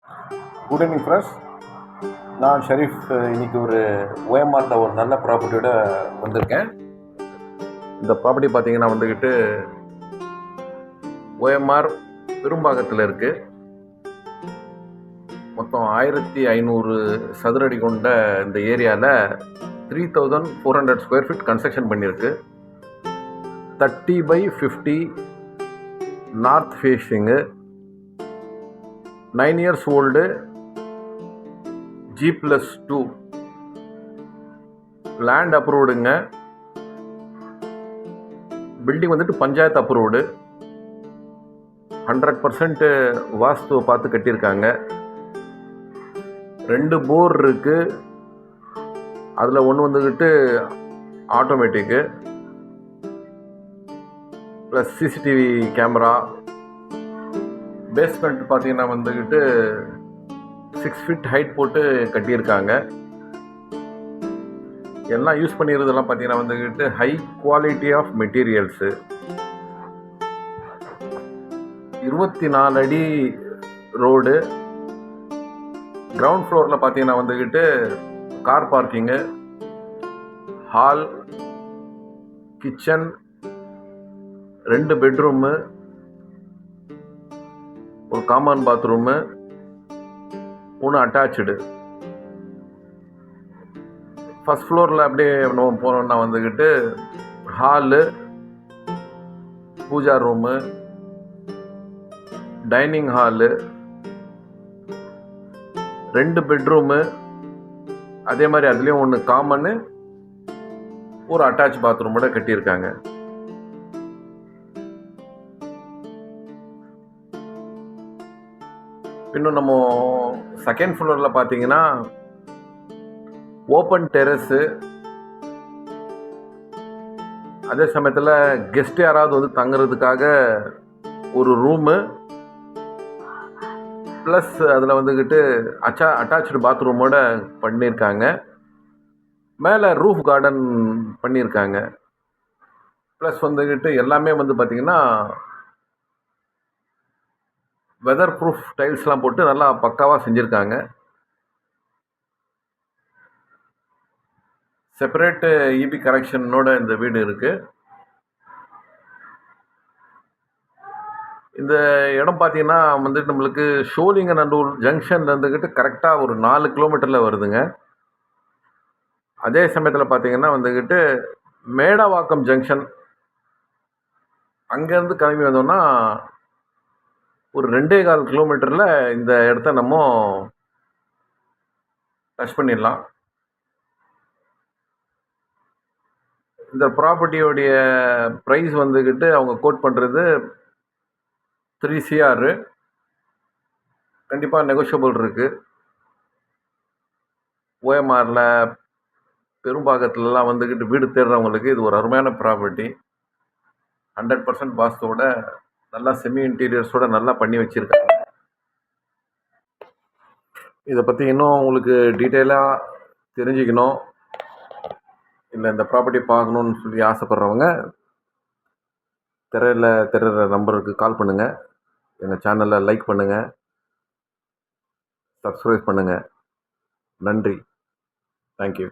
Good evening friends. நான் ஷெரீஃப். இன்னைக்கு ஒரு ஓஎம்ஆரில் ஒரு நல்ல ப்ராப்பர்ட்டியோட வந்திருக்கேன். இந்த ப்ராப்பர்ட்டி பார்த்தீங்கன்னா வந்துக்கிட்டு ஓஎம்ஆர் பெரும்பாகத்தில் இருக்குது. மொத்தம் 1500 சதுரடி கொண்ட இந்த ஏரியாவில் 3400 ஸ்கொயர் ஃபீட் கன்ஸ்ட்ரக்ஷன் பண்ணியிருக்கு. 30/50 north facing, 9 years old, G+2 land அப்ரூவ்டுங்க. Building வந்துட்டு பஞ்சாயத்து அப்ரூவ்டு. 100% வாஸ்துவை பார்த்து கட்டியிருக்காங்க. 2 போர் இருக்குது. அதில் ஒன்று வந்துக்கிட்டு automatic plus CCTV camera. Basement பார்த்தீங்கன்னா வந்துக்கிட்டு 6 feet ஹைட் போட்டு கட்டியிருக்காங்க. எல்லாம் யூஸ் பண்ணிடுறதெல்லாம் பார்த்தீங்கன்னா வந்துக்கிட்டு ஹை குவாலிட்டி ஆஃப் மெட்டீரியல்ஸு. 24 அடி ரோடு. கிரவுண்ட் ஃப்ளோரில் பார்த்தீங்கன்னா வந்துக்கிட்டு car parking, hall, kitchen, 2 bedroom, ஒரு காமன் பாத்ரூமு, 3 அட்டாச்சு. ஃபஸ்ட் ஃப்ளோரில் அப்படியே நம்ம போனோம்னா வந்துக்கிட்டு hall, pooja room, dining hall, 2 bedroom, அதே மாதிரி அதுலேயும் 1 காமனு, ஒரு அட்டாச் பாத்ரூமோட கட்டியிருக்காங்க. இன்னும் நம்ம செகண்ட் ஃப்ளோரில் பார்த்தீங்கன்னா ஓப்பன் டெரஸு. அதே சமயத்தில் கெஸ்ட் யாராவது வந்து தங்குறதுக்காக ஒரு ரூமு, ப்ளஸ் அதில் வந்துக்கிட்டு அட்டாச்சு பாத்ரூமோட பண்ணியிருக்காங்க. மேலே ரூஃப் கார்டன் பண்ணியிருக்காங்க. ப்ளஸ் வந்துக்கிட்டு எல்லாமே வந்து பார்த்திங்கன்னா வெதர் ப்ரூஃப் டைல்ஸ்லாம் போட்டு நல்லா பக்காவாக செஞ்சுருக்காங்க. செப்பரேட்டு இபி கனெக்ஷனோட இந்த வீடு இருக்குது. இந்த இடம் பார்த்தீங்கன்னா வந்துட்டு நம்மளுக்கு ஷோலிங்கநல்லூர் ஜங்ஷனில் இருந்துக்கிட்டு கரெக்டாக ஒரு 4 கிலோமீட்டரில் வருதுங்க. அதே சமயத்தில் பார்த்தீங்கன்னா வந்துக்கிட்டு மேடவாக்கம் ஜங்ஷன் அங்கேருந்து கிளம்பி வந்தோம்னா ஒரு 2.25 கிலோமீட்டரில் இந்த இடத்த நம்ம டச் பண்ணிடலாம். இந்த ப்ராப்பர்ட்டியோடைய ப்ரைஸ் வந்துக்கிட்டு அவங்க கோட் பண்ணுறது 3 CR. கண்டிப்பாக நெகோஷியபிள் இருக்குது. ஓஎம்ஆரில் பெரும்பாகத்துலலாம் வந்துக்கிட்டு வீடு தேடுறவங்களுக்கு இது ஒரு அருமையான ப்ராப்பர்ட்டி. 100% வாஸ்துவோட நல்லா செமி இன்டீரியர்ஸோட நல்லா பண்ணி வச்சுருக்காங்க. இதை பற்றி இன்னும் உங்களுக்கு டீட்டெயிலாக தெரிஞ்சுக்கணும், இல்லை இந்த ப்ராப்பர்ட்டி பார்க்கணுன்னு சொல்லி ஆசைப்பட்றவங்க தெரிகிற நம்பருக்கு கால் பண்ணுங்கள். எங்கள் சேனலை லைக் பண்ணுங்கள், சப்ஸ்கிரைப் பண்ணுங்கள். நன்றி. தேங்க்யூ.